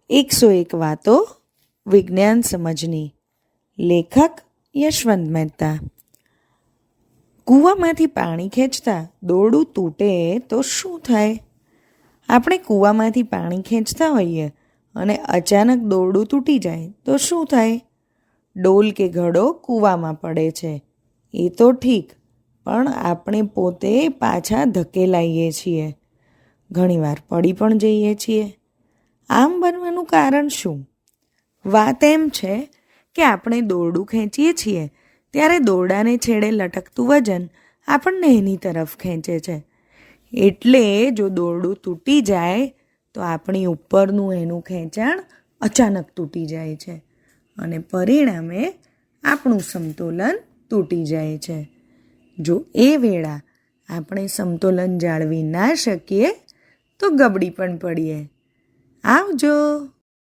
101 વાતો વિજ્ઞાન સમજની. લેખક યશવંત મહેતા. કૂવામાંથી પાણી ખેંચતા દોરડું તૂટે તો શું થાય? આપણે કૂવામાંથી પાણી ખેંચતા હોઈએ અને અચાનક દોરડું તૂટી જાય તો શું થાય? ડોલ કે ઘડો કૂવામાં પડે છે એ તો ઠીક, પણ આપણે પોતે પાછા ધકેલાઈએ છીએ. ઘણીવાર પડી પણ જઈએ છીએ. આમ બનવાનું કારણ શું? વાત એમ છે કે આપણે દોરડું ખેંચીએ છીએ ત્યારે દોરડાને છેડે લટકતું વજન આપણને એની તરફ ખેંચે છે. એટલે જો દોરડું તૂટી જાય તો આપણી ઉપરનું એનું ખેંચાણ અચાનક તૂટી જાય છે અને પરિણામે આપણું સમતોલન તૂટી જાય છે. જો એ વેળા આપણે સમતોલન જાળવી ના શકીએ તો ગબડી પણ પડીએ. આવજો.